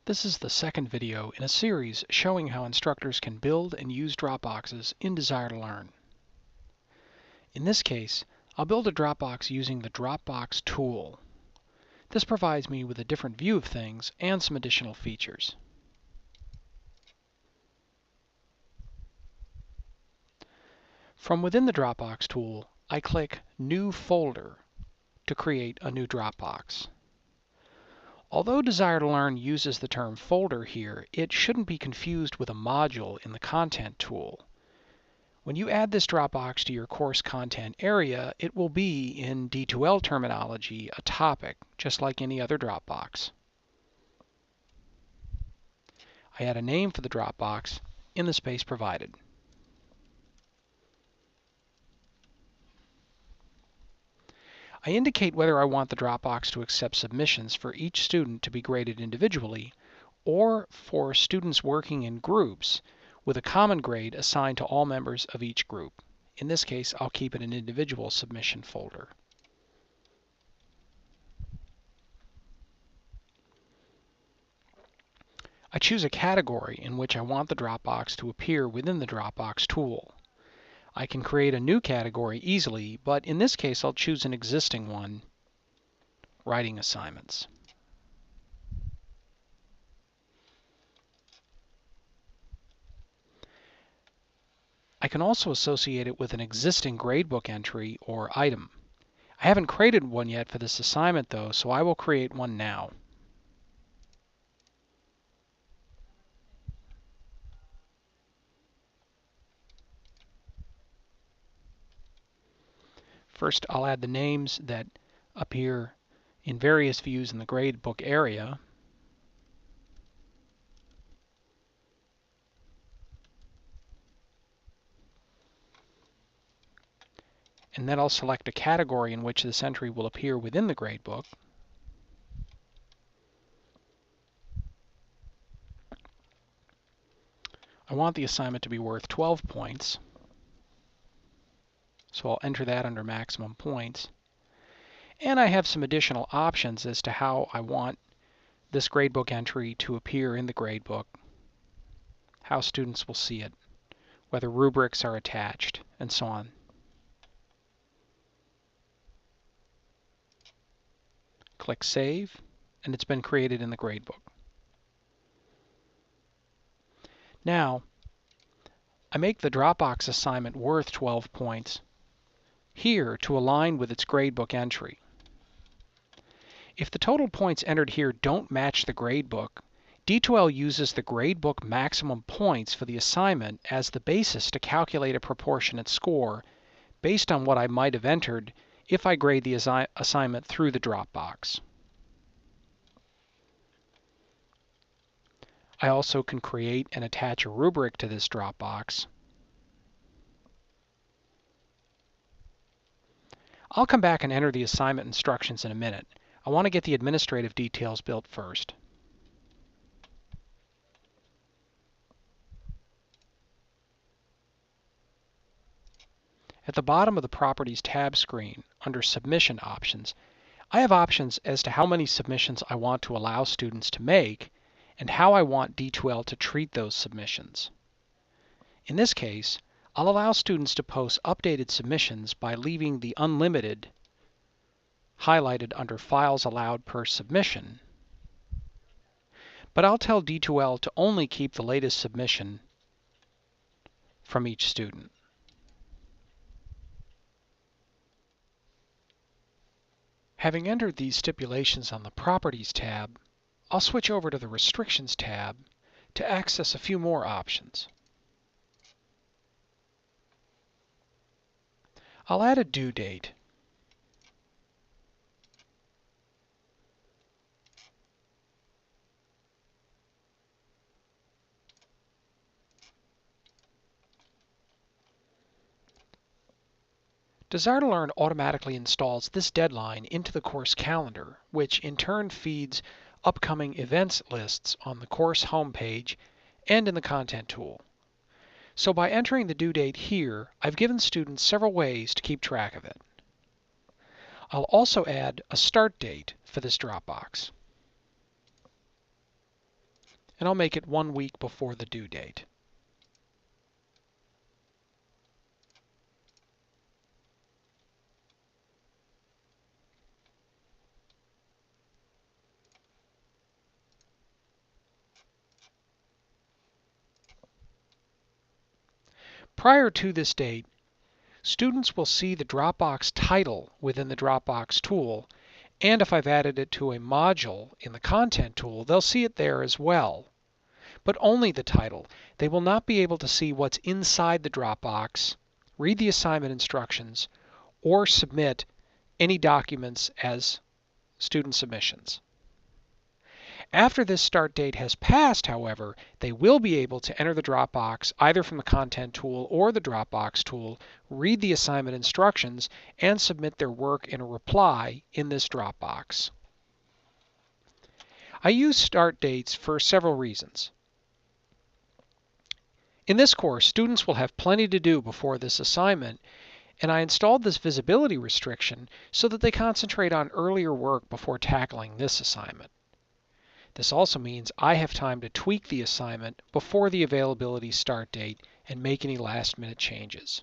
This is the second video in a series showing how instructors can build and use Dropboxes in Desire2Learn. In this case, I'll build a Dropbox using the Dropbox Tool. This provides me with a different view of things and some additional features. From within the Dropbox Tool, I click New Folder to create a new Dropbox. Although Desire2Learn uses the term folder here, it shouldn't be confused with a module in the Content tool. When you add this Dropbox to your course content area, it will be, in D2L terminology, a topic, just like any other Dropbox. I add a name for the Dropbox in the space provided. I indicate whether I want the Dropbox to accept submissions for each student to be graded individually, or for students working in groups with a common grade assigned to all members of each group. In this case, I'll keep it an individual submission folder. I choose a category in which I want the Dropbox to appear within the Dropbox tool. I can create a new category easily, but in this case I'll choose an existing one, Writing Assignments. I can also associate it with an existing gradebook entry or item. I haven't created one yet for this assignment though, so I will create one now. First, I'll add the names that appear in various views in the gradebook area. And then I'll select a category in which this entry will appear within the gradebook. I want the assignment to be worth 12 points. So I'll enter that under maximum points. And I have some additional options as to how I want this gradebook entry to appear in the gradebook, how students will see it, whether rubrics are attached, and so on. Click Save, and it's been created in the gradebook. Now, I make the Dropbox assignment worth 12 points here to align with its gradebook entry. If the total points entered here don't match the gradebook, D2L uses the gradebook maximum points for the assignment as the basis to calculate a proportionate score based on what I might have entered if I grade the assignment through the Dropbox. I also can create and attach a rubric to this Dropbox. I'll come back and enter the assignment instructions in a minute. I want to get the administrative details built first. At the bottom of the Properties tab screen, under Submission Options, I have options as to how many submissions I want to allow students to make and how I want D2L to treat those submissions. In this case, I'll allow students to post updated submissions by leaving the Unlimited highlighted under Files Allowed per Submission, but I'll tell D2L to only keep the latest submission from each student. Having entered these stipulations on the Properties tab, I'll switch over to the Restrictions tab to access a few more options. I'll add a due date. Desire2Learn automatically installs this deadline into the course calendar, which in turn feeds upcoming events lists on the course homepage and in the Content tool. So by entering the due date here, I've given students several ways to keep track of it. I'll also add a start date for this Dropbox. and I'll make it 1 week before the due date. Prior to this date, students will see the Dropbox title within the Dropbox tool, and if I've added it to a module in the Content tool, they'll see it there as well. But only the title. They will not be able to see what's inside the Dropbox, read the assignment instructions, or submit any documents as student submissions. After this start date has passed, however, they will be able to enter the Dropbox either from the Content tool or the Dropbox tool, read the assignment instructions, and submit their work in a reply in this Dropbox. I use start dates for several reasons. In this course, students will have plenty to do before this assignment, and I installed this visibility restriction so that they concentrate on earlier work before tackling this assignment. This also means I have time to tweak the assignment before the availability start date and make any last-minute changes.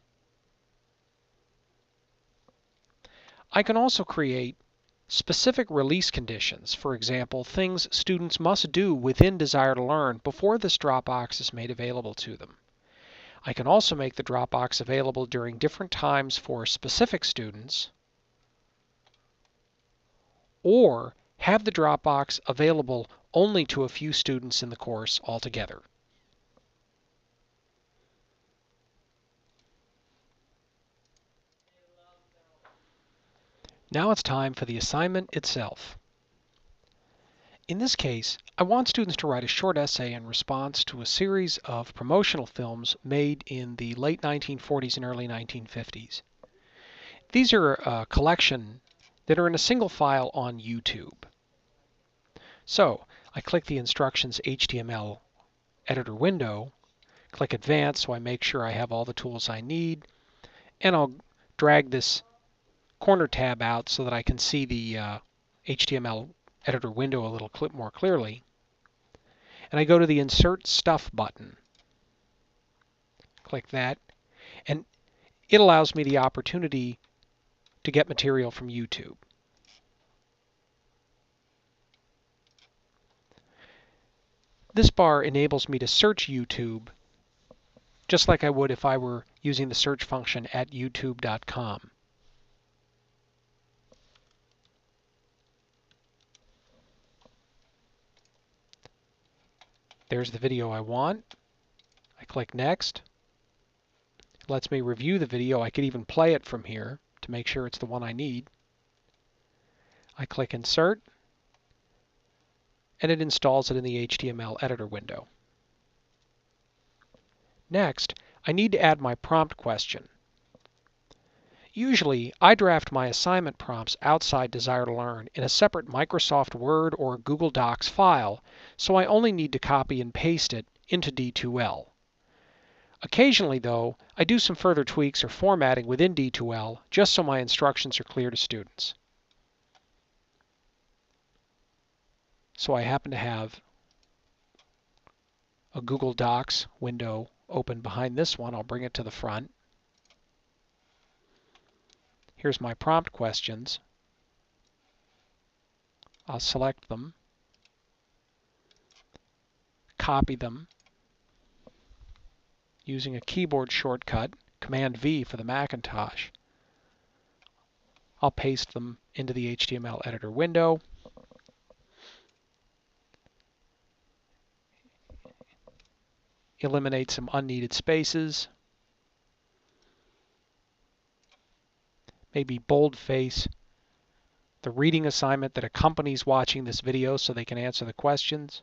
I can also create specific release conditions, for example, things students must do within Desire to Learn before this Dropbox is made available to them. I can also make the Dropbox available during different times for specific students, or have the Dropbox available only to a few students in the course altogether. Now it's time for the assignment itself. In this case, I want students to write a short essay in response to a series of promotional films made in the late 1940s and early 1950s. These are a collection that are in a single file on YouTube. So, I click the Instructions HTML editor window, click Advanced so I make sure I have all the tools I need, and I'll drag this corner tab out so that I can see the HTML editor window a little more clearly. And I go to the Insert Stuff button. Click that, and it allows me the opportunity to get material from YouTube. This bar enables me to search YouTube just like I would if I were using the search function at youtube.com. There's the video I want. I click Next. It lets me review the video. I could even play it from here to make sure it's the one I need. I click Insert, and it installs it in the HTML editor window. Next, I need to add my prompt question. Usually, I draft my assignment prompts outside Desire to Learn in a separate Microsoft Word or Google Docs file, so I only need to copy and paste it into D2L. Occasionally, though, I do some further tweaks or formatting within D2L just so my instructions are clear to students. So I happen to have a Google Docs window open behind this one. I'll bring it to the front. Here's my prompt questions. I'll select them, copy them using a keyboard shortcut, Command V for the Macintosh. I'll paste them into the HTML editor window. Eliminate some unneeded spaces. Maybe boldface the reading assignment that accompanies watching this video so they can answer the questions.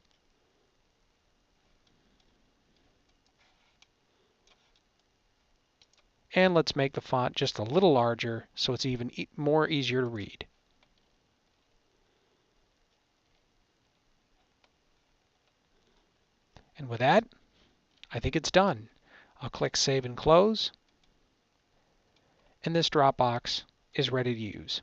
And let's make the font just a little larger so it's even more easier to read. And with that, I think it's done. I'll click Save and Close, and this Dropbox is ready to use.